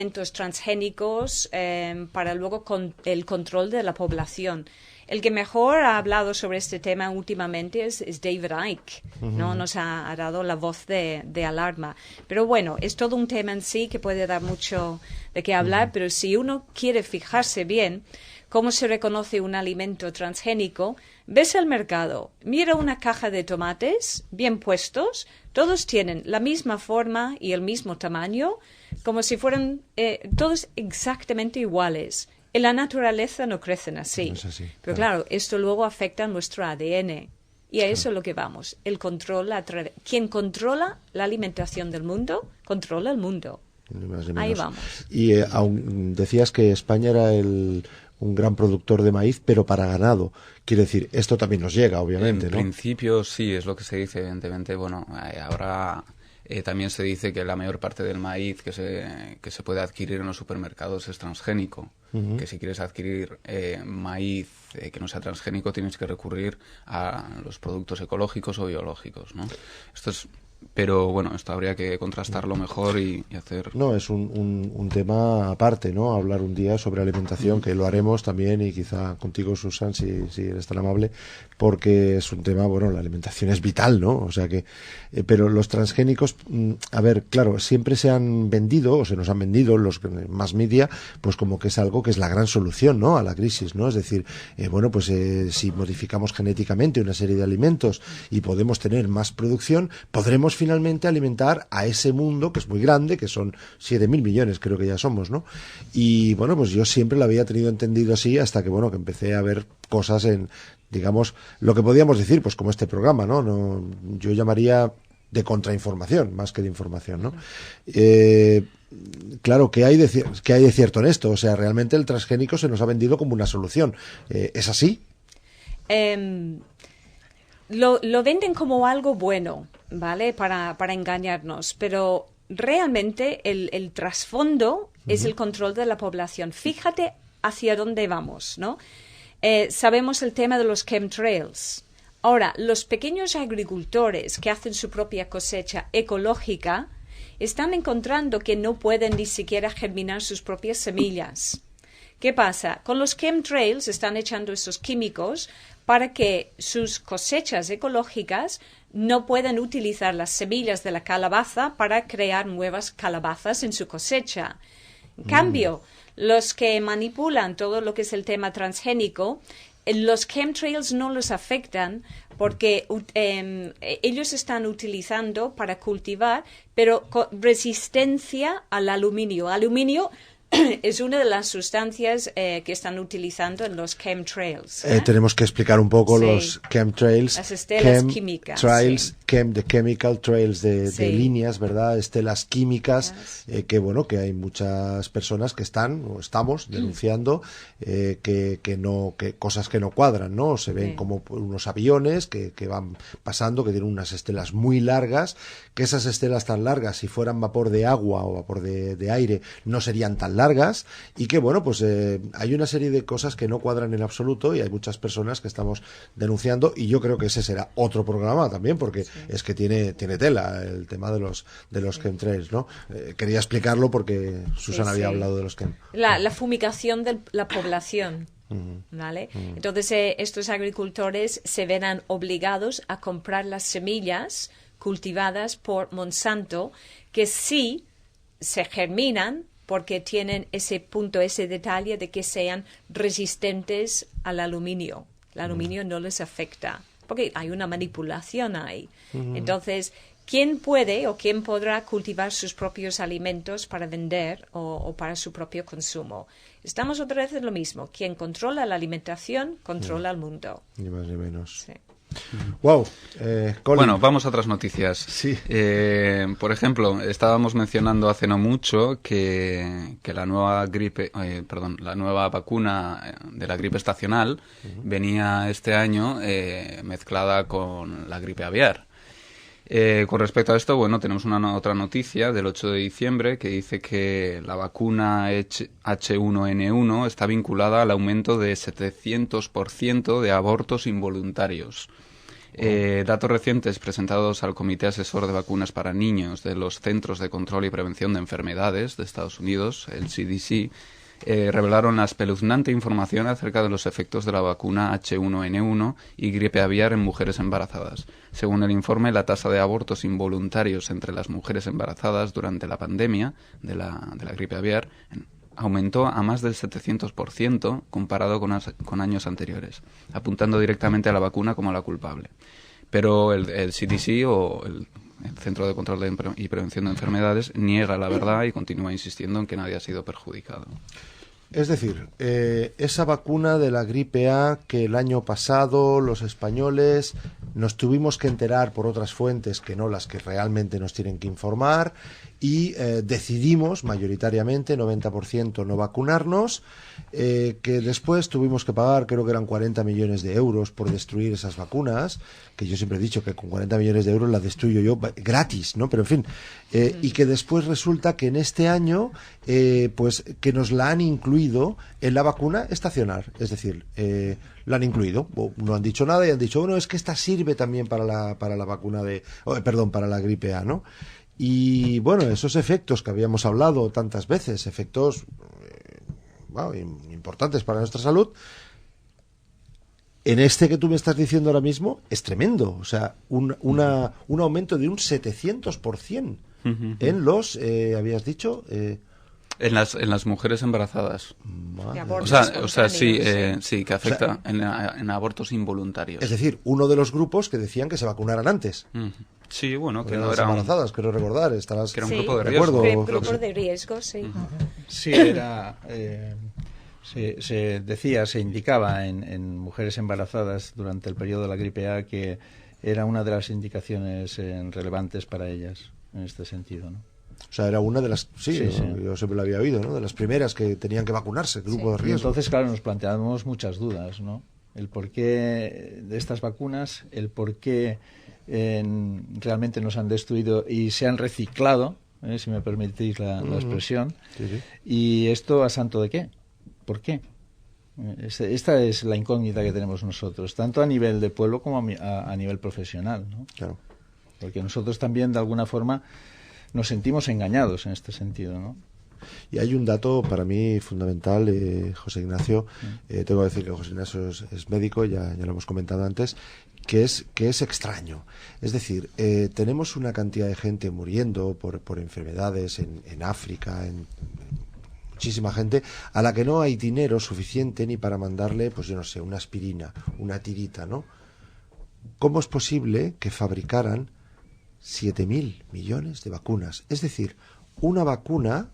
alimentos transgénicos para luego el control de la población. El que mejor ha hablado sobre este tema últimamente es David Icke, ¿no? Nos ha dado la voz de alarma. Pero bueno, es todo un tema en sí que puede dar mucho de qué hablar, pero si uno quiere fijarse bien cómo se reconoce un alimento transgénico, ves el mercado, mira una caja de tomates bien puestos, todos tienen la misma forma y el mismo tamaño, como si fueran todos exactamente iguales. En la naturaleza no crecen así. No es así, Pero claro, esto luego afecta a nuestro ADN. Y a eso es lo que vamos. Quien controla la alimentación del mundo, controla el mundo. Ni más ni Ahí menos. vamos. Y aún decías que España era un gran productor de maíz, pero para ganado. Quiere decir, esto también nos llega, obviamente, En ¿no? principio sí, es lo que se dice, evidentemente. Bueno, ahora también se dice que la mayor parte del maíz que se puede adquirir en los supermercados es transgénico. Que si quieres adquirir maíz que no sea transgénico tienes que recurrir a los productos ecológicos o biológicos, ¿no? Pero bueno, esto habría que contrastarlo mejor y hacer... No, es un tema aparte, ¿no? Hablar un día sobre alimentación, que lo haremos también, y quizá contigo, Susan, si eres tan amable, porque es un tema, bueno, la alimentación es vital, ¿no? O sea que, pero los transgénicos, a ver, claro, siempre se han vendido, o se nos han vendido los más media, pues como que es algo que es la gran solución, ¿no? A la crisis, ¿no? Es decir, bueno, pues si modificamos genéticamente una serie de alimentos y podemos tener más producción, podremos finalmente alimentar a ese mundo que es muy grande, que son 7.000 millones, creo que ya somos, ¿no? Y bueno, pues yo siempre lo había tenido entendido así hasta que, bueno, que empecé a ver cosas en, digamos, lo que podíamos decir, pues como este programa, ¿no? Yo llamaría de contrainformación más que de información, ¿no? Claro, ¿qué hay de cierto en esto? O sea, realmente el transgénico se nos ha vendido como una solución. ¿Es así? Lo venden como algo bueno, ¿vale? Para engañarnos, pero realmente el trasfondo es el control de la población. Fíjate hacia dónde vamos, ¿no? Sabemos el tema de los chemtrails. Ahora, los pequeños agricultores que hacen su propia cosecha ecológica están encontrando que no pueden ni siquiera germinar sus propias semillas. ¿Qué pasa? Con los chemtrails están echando esos químicos para que sus cosechas ecológicas no puedan utilizar las semillas de la calabaza para crear nuevas calabazas en su cosecha. En cambio, los que manipulan todo lo que es el tema transgénico, los chemtrails no los afectan porque ellos están utilizando para cultivar, pero con resistencia al aluminio. Aluminio es una de las sustancias que están utilizando en los chemtrails. Tenemos que explicar un poco los chemtrails. Las estelas químicas. Trails, the chemical trails de líneas, ¿verdad? Estelas químicas, que bueno, que hay muchas personas que están o estamos denunciando que cosas que no cuadran, ¿no? Se ven como unos aviones que van pasando, que tienen unas estelas muy largas, que esas estelas tan largas, si fueran vapor de agua o vapor de aire, no serían tan largas, y que bueno, pues hay una serie de cosas que no cuadran en absoluto, y hay muchas personas que estamos denunciando, y yo creo que ese será otro programa también, porque es que tiene tela el tema de los chemtrails, ¿no? Quería explicarlo porque Susan había hablado de los chemtrails. La fumigación de la población. ¿Vale? Entonces estos agricultores se verán obligados a comprar las semillas cultivadas por Monsanto, que sí se germinan porque tienen ese punto, ese detalle de que sean resistentes al aluminio. El aluminio no les afecta, porque hay una manipulación ahí. Entonces, ¿quién puede o quién podrá cultivar sus propios alimentos para vender o para su propio consumo? Estamos otra vez en lo mismo. Quien controla la alimentación, controla el mundo. Ni más ni menos. Sí. Wow. Bueno, vamos a otras noticias. Sí. Por ejemplo, estábamos mencionando hace no mucho que la nueva la nueva vacuna de la gripe estacional venía este año mezclada con la gripe aviar. Con respecto a esto, bueno, tenemos otra noticia del 8 de diciembre que dice que la vacuna H1N1 está vinculada al aumento de 700% de abortos involuntarios Datos recientes presentados al Comité Asesor de Vacunas para Niños de los Centros de Control y Prevención de Enfermedades de Estados Unidos, el CDC, revelaron la espeluznante información acerca de los efectos de la vacuna H1N1 y gripe aviar en mujeres embarazadas. Según el informe, la tasa de abortos involuntarios entre las mujeres embarazadas durante la pandemia de la gripe aviar aumentó a más del 700% comparado con años anteriores, apuntando directamente a la vacuna como la culpable. Pero el CDC o el Centro de Control y Prevención de Enfermedades niega la verdad y continúa insistiendo en que nadie ha sido perjudicado. Es decir, esa vacuna de la gripe A que el año pasado los españoles nos tuvimos que enterar por otras fuentes que no las que realmente nos tienen que informar y decidimos mayoritariamente, 90%, no vacunarnos, que después tuvimos que pagar, creo que eran 40 millones de euros por destruir esas vacunas, que yo siempre he dicho que con 40 millones de euros las destruyo yo gratis, ¿no? Pero en fin, y que después resulta que en este año, pues que nos la han incluido en la vacuna estacionar, es decir, la han incluido, no han dicho nada y han dicho, bueno, es que esta sirve también para la vacuna para la gripe A, ¿no? Y bueno, esos efectos que habíamos hablado tantas veces, efectos importantes para nuestra salud, en este que tú me estás diciendo ahora mismo es tremendo. O sea, un aumento de un 700% en los, habías dicho... En las mujeres embarazadas. O sea, sí, que afecta en abortos involuntarios. Es decir, uno de los grupos que decían que se vacunaran antes. Sí, bueno, que no no eran eran embarazadas, quiero recordar, estarás... Que era un grupo de riesgo. Grupo de riesgo, sí. Sí, era... se indicaba en mujeres embarazadas durante el periodo de la gripe A que era una de las indicaciones relevantes para ellas, en este sentido, ¿no? O sea, era una de las... Sí, yo siempre lo había oído, ¿no? De las primeras que tenían que vacunarse, grupo de riesgo. Y entonces, claro, nos planteamos muchas dudas, ¿no? El porqué de estas vacunas, el porqué realmente nos han destruido y se han reciclado, si me permitís la expresión. Sí. ¿Y esto a santo de qué? ¿Por qué? Esta es la incógnita que tenemos nosotros, tanto a nivel de pueblo como a nivel profesional, ¿no? Claro. Porque nosotros también, de alguna forma, nos sentimos engañados en este sentido, ¿no? Y hay un dato para mí fundamental, José Ignacio, tengo que decir que José Ignacio es médico, ya lo hemos comentado antes, que es extraño. Es decir, tenemos una cantidad de gente muriendo por enfermedades en África, muchísima gente, a la que no hay dinero suficiente ni para mandarle, pues yo no sé, una aspirina, una tirita, ¿no? ¿Cómo es posible que fabricaran 7.000 millones de vacunas? Es decir, una vacuna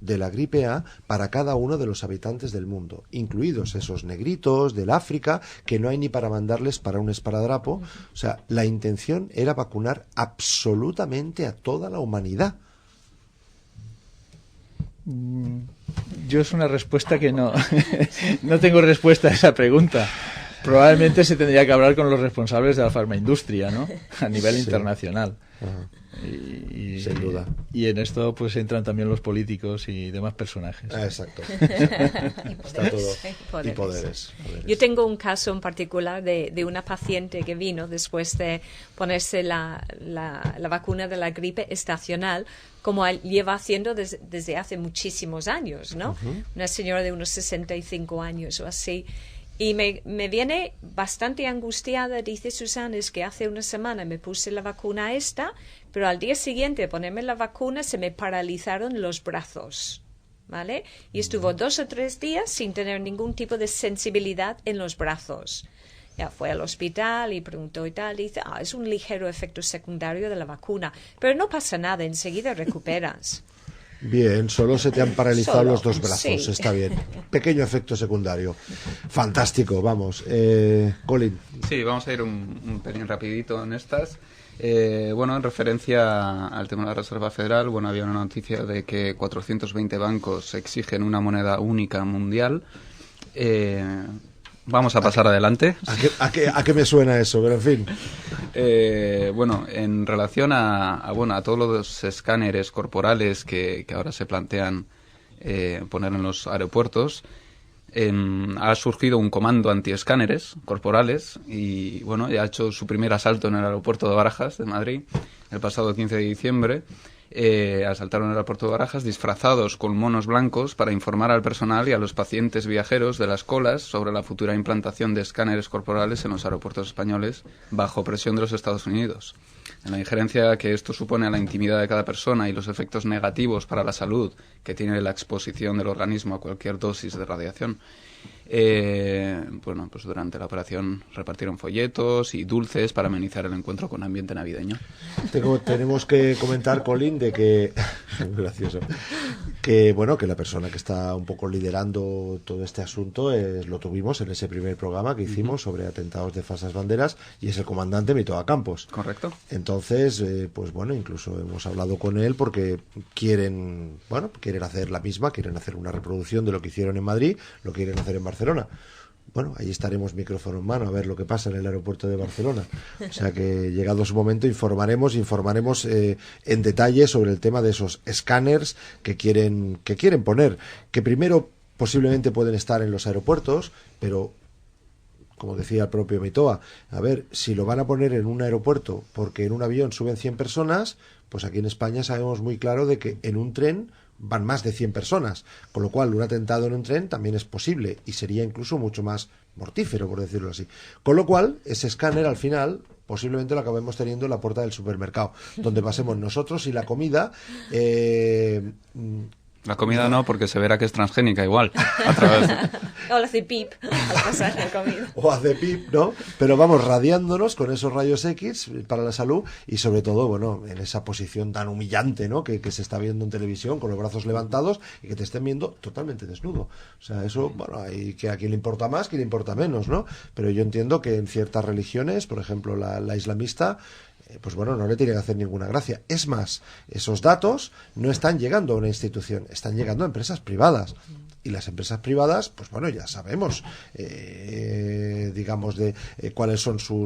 de la gripe A para cada uno de los habitantes del mundo, incluidos esos negritos del África que no hay ni para mandarles para un esparadrapo. O sea, la intención era vacunar absolutamente a toda la humanidad. Yo es una respuesta que no tengo respuesta a esa pregunta. Probablemente se tendría que hablar con los responsables de la farmaindustria, ¿no? A nivel internacional. Y sin duda. Y en esto pues entran también los políticos y demás personajes. Exacto. Está todo. Y poderes. Yo tengo un caso en particular de una paciente que vino después de ponerse la vacuna de la gripe estacional, como lleva haciendo desde hace muchísimos años, ¿no? Una señora de unos 65 años o así. Y me viene bastante angustiada, dice Susana, es que hace una semana me puse la vacuna esta, pero al día siguiente de ponerme la vacuna se me paralizaron los brazos, ¿vale? Y estuvo 2 o 3 días sin tener ningún tipo de sensibilidad en los brazos. Ya fue al hospital y preguntó y tal, y dice, es un ligero efecto secundario de la vacuna, pero no pasa nada, enseguida recuperas. Bien, solo se te han paralizado los 2 brazos, sí. Está bien. Pequeño efecto secundario. Fantástico, vamos. Colin. Sí, vamos a ir un pelín rapidito en estas. En referencia al tema de la Reserva Federal, había una noticia de que 420 bancos exigen una moneda única mundial. Vamos a pasar adelante. ¿A qué me suena eso? Pero en fin. En relación a todos los escáneres corporales que ahora se plantean poner en los aeropuertos, ha surgido un comando antiescáneres corporales y, bueno, ya ha hecho su primer asalto en el aeropuerto de Barajas, de Madrid, el pasado 15 de diciembre. Asaltaron el aeropuerto de Barajas disfrazados con monos blancos para informar al personal y a los pacientes viajeros de las colas sobre la futura implantación de escáneres corporales en los aeropuertos españoles bajo presión de los Estados Unidos. En la injerencia que esto supone a la intimidad de cada persona y los efectos negativos para la salud que tiene la exposición del organismo a cualquier dosis de radiación. Bueno, pues durante la operación repartieron folletos y dulces para amenizar el encuentro con ambiente navideño. Tenemos que comentar, Colin, de que gracioso, que bueno, que la persona que está un poco liderando todo este asunto lo tuvimos en ese primer programa que hicimos sobre atentados de falsas banderas, y es el comandante Mitoa Campos. Correcto. Entonces, pues bueno, incluso hemos hablado con él porque quieren hacer la misma, quieren hacer una reproducción de lo que hicieron en Madrid, lo quieren hacer en Barcelona. Bueno, ahí estaremos micrófono en mano a ver lo que pasa en el aeropuerto de Barcelona. O sea que, llegado su momento, informaremos en detalle sobre el tema de esos escáneres que quieren poner, que primero posiblemente pueden estar en los aeropuertos, pero como decía el propio Mitoa, a ver, si lo van a poner en un aeropuerto porque en un avión suben 100 personas, pues aquí en España sabemos muy claro de que en un tren van más de 100 personas, con lo cual un atentado en un tren también es posible y sería incluso mucho más mortífero, por decirlo así. Con lo cual, ese escáner al final posiblemente lo acabemos teniendo en la puerta del supermercado, donde pasemos nosotros y la comida... La comida no, porque se verá que es transgénica igual. A través de... O hace pip al pasar la comida. O hace pip, ¿no? Pero vamos radiándonos con esos rayos X para la salud y sobre todo, bueno, en esa posición tan humillante, ¿no? Que se está viendo en televisión con los brazos levantados y que te estén viendo totalmente desnudo. O sea, eso, bueno, hay que a quién le importa más, quién le importa menos, ¿no? Pero yo entiendo que en ciertas religiones, por ejemplo la islamista, pues bueno, no le tiene que hacer ninguna gracia. Es más, esos datos no están llegando a una institución, están llegando a empresas privadas. Y las empresas privadas, pues bueno, ya sabemos, digamos, de cuáles son su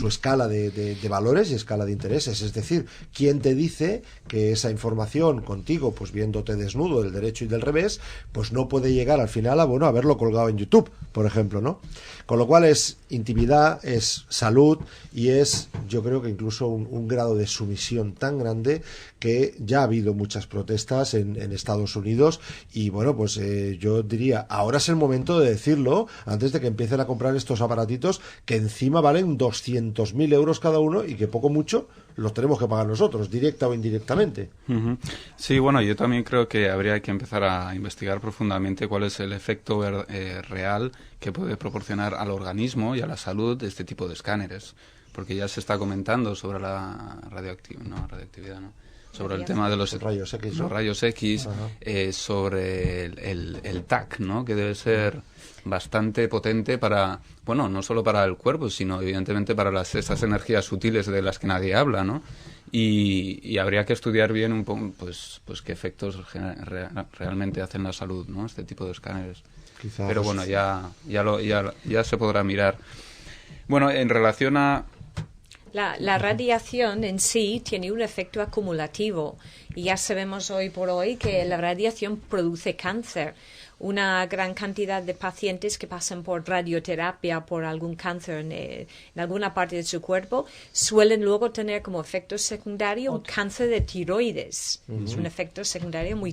escala de valores y escala de intereses. Es decir, ¿quién te dice que esa información contigo, pues viéndote desnudo del derecho y del revés, pues no puede llegar al final a verlo colgado en YouTube, por ejemplo, ¿no? Con lo cual es intimidad, es salud y es, yo creo que incluso un grado de sumisión tan grande que ya ha habido muchas protestas en Estados Unidos y bueno, pues yo diría, ahora es el momento de decirlo antes de que empiecen a comprar estos aparatitos que encima valen 200.000 euros cada uno y que poco mucho los tenemos que pagar nosotros, directa o indirectamente. Uh-huh. Sí, bueno, yo también creo que habría que empezar a investigar profundamente cuál es el efecto real que puede proporcionar al organismo y a la salud de este tipo de escáneres, porque ya se está comentando sobre la radioactividad, ¿no? Sobre el tema de los rayos X, ¿no? Los rayos X, sobre el TAC, ¿no? Que debe ser bastante potente para, bueno, no solo para el cuerpo, sino evidentemente para esas energías sutiles de las que nadie habla, ¿no? Y habría que estudiar bien un poco, pues qué efectos realmente hacen la salud, ¿no? Este tipo de escáneres. Quizás. Pero bueno, ya se podrá mirar. Bueno, en relación a... La radiación en sí tiene un efecto acumulativo y ya sabemos hoy por hoy que la radiación produce cáncer. Una gran cantidad de pacientes que pasan por radioterapia por algún cáncer en alguna parte de su cuerpo suelen luego tener como efecto secundario un cáncer de tiroides. Es un efecto secundario muy